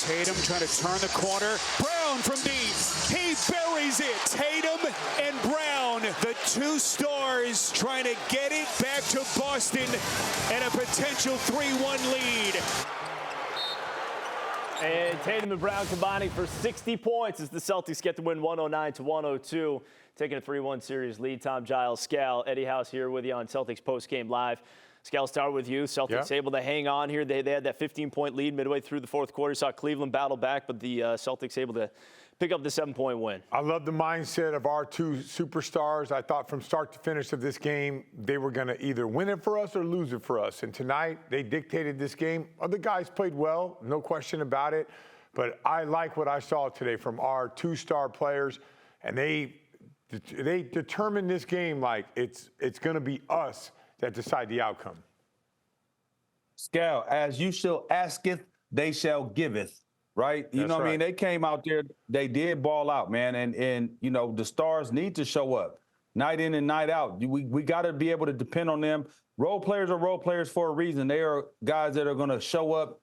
Tatum trying to turn the corner. Brown from deep. He buries it. Tatum and Brown, the two stars, trying to get it back to Boston and a potential 3-1 lead. And Tatum and Brown combining for 60 points as the Celtics get the win 109-102, taking a 3-1 series lead. Tom Giles, Scal, Eddie House here with you on Celtics Postgame Live. Scal, start with you. Celtics able to hang on here. They had that 15-point lead midway through the fourth quarter. Saw Cleveland battle back, but the Celtics able to pick up the 7-point win. I love the mindset of our two superstars. I thought from start to finish of this game, they were going to either win it for us or lose it for us. And tonight, they dictated this game. Other guys played well, no question about it. But I like what I saw today from our two-star players. And they determined this game like it's going to be us that decide the outcome. Scal, as you shall asketh, they shall giveth, right? You know what I mean? They came out there, they did ball out, man. And you know, the stars need to show up night in and night out. We got to be able to depend on them. Role players are role players for a reason. They are guys that are going to show up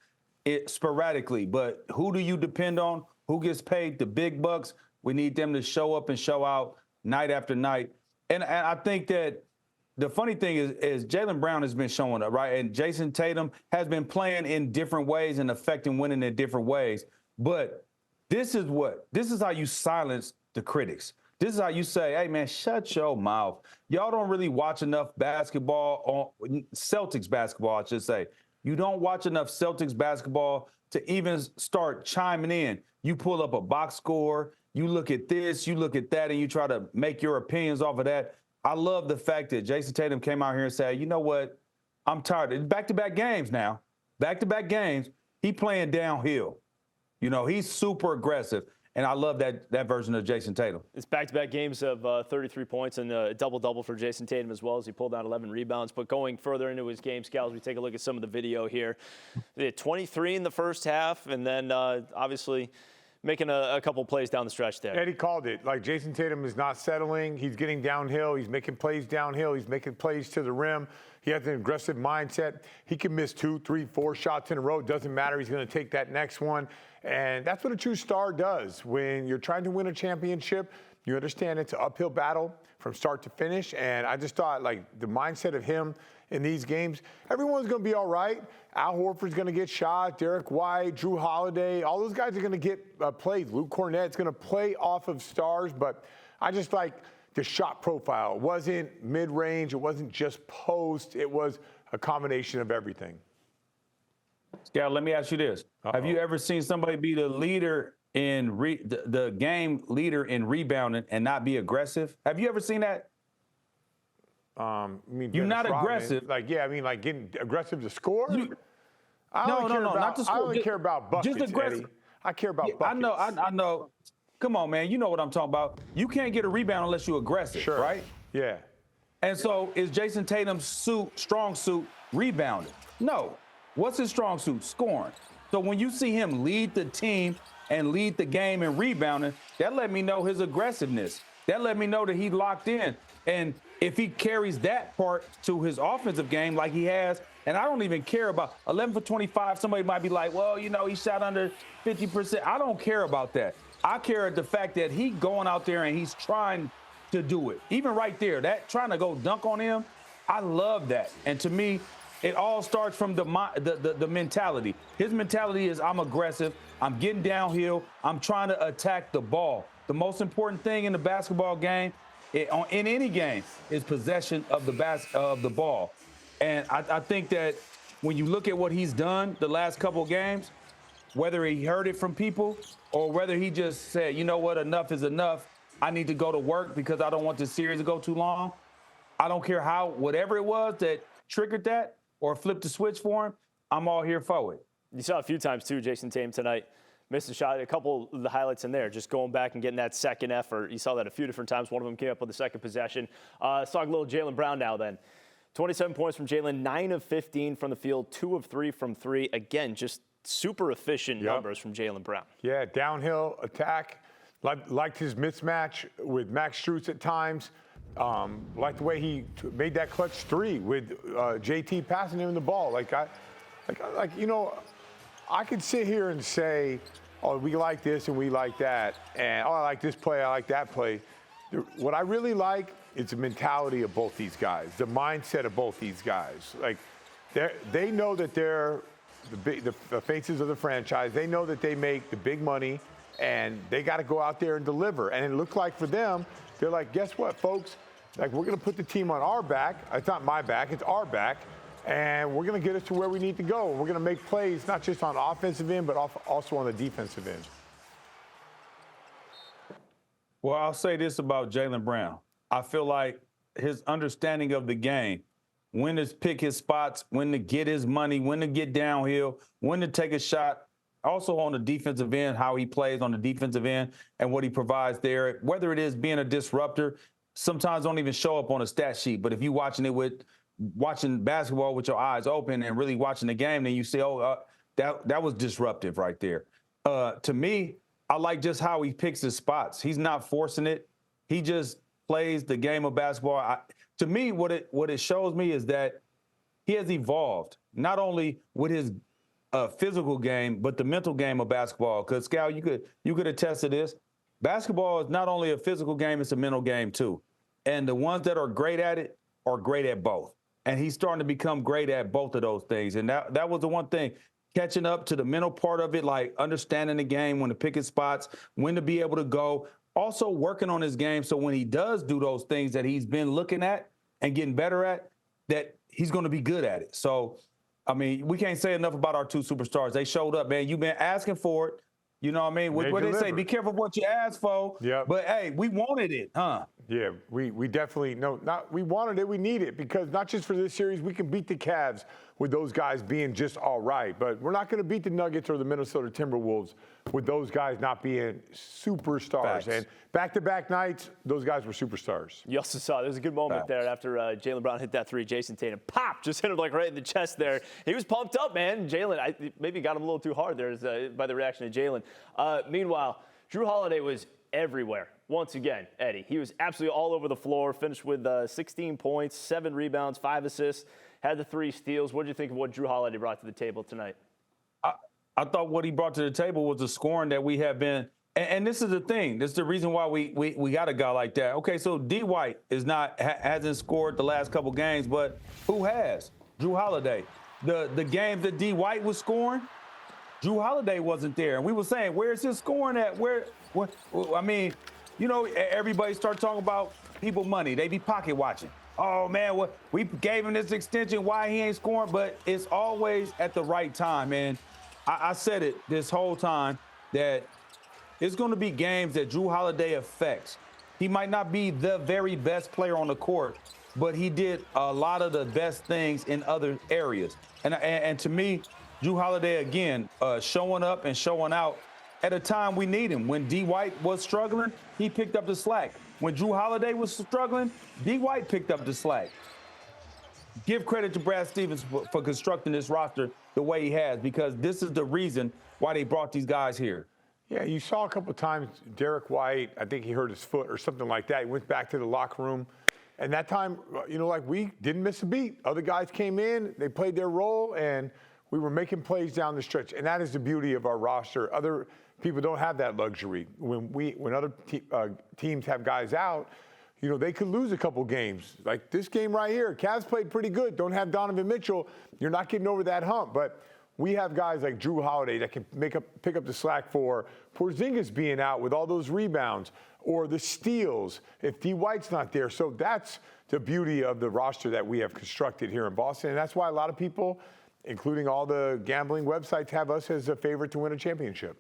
sporadically. But who do you depend on? Who gets paid the big bucks? We need them to show up and show out night after night. And I think that the funny thing is Jaylen Brown has been showing up, right? And Jayson Tatum has been playing in different ways and affecting winning in different ways. But this is how you silence the critics. This is how you say, hey, man, shut your mouth. Y'all don't really watch enough basketball, Celtics basketball, I should say. You don't watch enough Celtics basketball to even start chiming in. You pull up a box score, you look at this, you look at that, and you try to make your opinions off of that. I love the fact that Jayson Tatum came out here and said, you know what, I'm tired. It's back-to-back games now. Back-to-back games. He playing downhill. You know, he's super aggressive. And I love that version of Jayson Tatum. It's back-to-back games of 33 points and a double-double for Jayson Tatum as well as he pulled down 11 rebounds. But going further into his game, Scal, as we take a look at some of the video here. They had 23 in the first half and then obviously making a couple plays down the stretch there. Eddie called it. Like, Jayson Tatum is not settling. He's getting downhill. He's making plays downhill. He's making plays to the rim. He has an aggressive mindset. He can miss 2, 3, 4 shots in a row. It doesn't matter. He's going to take that next one. And that's what a true star does. When you're trying to win a championship, you understand it's an uphill battle from start to finish. And I just thought, like, the mindset of him in these games, everyone's going to be all right. Al Horford's going to get shot. Derek White, Jrue Holiday, all those guys are going to get plays. Luke Cornett's going to play off of stars. But I just like the shot profile. It wasn't mid-range. It wasn't just post. It was a combination of everything. Scal, let me ask you this. Have you ever seen somebody be the leader in the game leader in rebounding and not be aggressive? Have you ever seen that? You're not aggressive. Like, yeah, I mean, like getting aggressive to score? No, not to score. I only care about buckets, just aggressive. Eddie. I care about buckets. I know. Come on, man. You know what I'm talking about. You can't get a rebound unless you're aggressive, right? Yeah. And so is Jayson Tatum's strong suit rebounding? No. What's his strong suit? Scoring. So when you see him lead the team and lead the game in rebounding, that let me know his aggressiveness. That let me know that he locked in. And if he carries that part to his offensive game like he has, and I don't even care about 11 for 25, somebody might be like, well, you know, he shot under 50%. I don't care about that. I care at the fact that he going out there and he's trying to do it. Even right there, that trying to go dunk on him, I love that. And to me, it all starts from the mentality. His mentality is I'm aggressive, I'm getting downhill, I'm trying to attack the ball. The most important thing in the basketball game, in any game, is possession of the ball. And I think that when you look at what he's done the last couple of games, whether he heard it from people or whether he just said, you know what, enough is enough, I need to go to work because I don't want this series to go too long. I don't care whatever it was that triggered that or flipped the switch for him, I'm all here for it. You saw a few times, too, Jayson Tatum tonight. Missed a shot, a couple of the highlights in there, just going back and getting that second effort. You saw that a few different times. One of them came up with the second possession. Let's talk a little Jaylen Brown now then. 27 points from Jaylen, 9 of 15 from the field, 2 of 3 from 3. Again, just super efficient numbers from Jaylen Brown. Yeah, downhill attack. Liked his mismatch with Max Strus at times. Like the way he made that clutch 3 with JT passing him the ball. I could sit here and say, oh, we like this and we like that, and oh, I like this play, I like that play. What I really like is the mentality of both these guys, the mindset of both these guys. Like, they know that they're the faces of the franchise. They know that they make the big money, and they got to go out there and deliver. And it looked like for them, they're like, guess what, folks? Like, we're going to put the team on our back. It's not my back, it's our back. And we're going to get us to where we need to go. We're going to make plays, not just on the offensive end, but also on the defensive end. Well, I'll say this about Jaylen Brown. I feel like his understanding of the game, when to pick his spots, when to get his money, when to get downhill, when to take a shot. Also on the defensive end, how he plays on the defensive end and what he provides there. Whether it is being a disruptor, sometimes don't even show up on a stat sheet. But if you're watching basketball with your eyes open and really watching the game, then you say, that was disruptive right there. To me, I like just how he picks his spots. He's not forcing it. He just plays the game of basketball. To me, what it shows me is that he has evolved, not only with his physical game, but the mental game of basketball. Because, Scal, you could attest to this. Basketball is not only a physical game, it's a mental game too. And the ones that are great at it are great at both. And he's starting to become great at both of those things. And that was the one thing, catching up to the mental part of it, like understanding the game, when to pick his spots, when to be able to go. Also working on his game so when he does do those things that he's been looking at and getting better at, that he's going to be good at it. So, I mean, we can't say enough about our two superstars. They showed up, man. You've been asking for it. You know what I mean? What they say, be careful what you ask for. Yeah. But, hey, we wanted it, huh? Yeah, we definitely, we wanted it, we need it, because not just for this series, we can beat the Cavs with those guys being just all right, but we're not going to beat the Nuggets or the Minnesota Timberwolves with those guys not being superstars. Facts. And back-to-back nights, those guys were superstars. You also saw there's a good moment there after Jaylen Brown hit that three. Jayson Tatum, pop, just hit him like right in the chest there. He was pumped up, man. Jaylen, maybe got him a little too hard there by the reaction to Jaylen. Meanwhile, Jrue Holiday was everywhere. Once again, Eddie, he was absolutely all over the floor, finished with 16 points, 7 rebounds, 5 assists, had the 3 steals. What did you think of what Jrue Holiday brought to the table tonight? I thought what he brought to the table was the scoring that we have been, and this is the thing. This is the reason why we got a guy like that. Okay, so D. White hasn't scored the last couple games, but who has? Jrue Holiday. The games that D. White was scoring, Jrue Holiday wasn't there. And we were saying, where's his scoring at? I mean, you know, everybody started talking about people money. They be pocket watching. Oh, man, we gave him this extension. Why he ain't scoring? But it's always at the right time. And I said it this whole time that it's going to be games that Jrue Holiday affects. He might not be the very best player on the court, but he did a lot of the best things in other areas. And to me, Jrue Holiday, again, showing up and showing out at a time we need him. When D. White was struggling, he picked up the slack. When Jrue Holiday was struggling, D. White picked up the slack. Give credit to Brad Stevens for constructing this roster the way he has, because this is the reason why they brought these guys here. Yeah, you saw a couple of times Derek White, I think he hurt his foot or something like that. He went back to the locker room. And that time, you know, like, we didn't miss a beat. Other guys came in, they played their role, and we were making plays down the stretch. And that is the beauty of our roster. Other people don't have that luxury. When other teams have guys out, you know, they could lose a couple games. Like this game right here, Cavs played pretty good. Don't have Donovan Mitchell. You're not getting over that hump. But we have guys like Jrue Holiday that can pick up the slack for Porzingis being out with all those rebounds or the steals if D. White's not there. So that's the beauty of the roster that we have constructed here in Boston. And that's why a lot of people, including all the gambling websites, have us as a favorite to win a championship.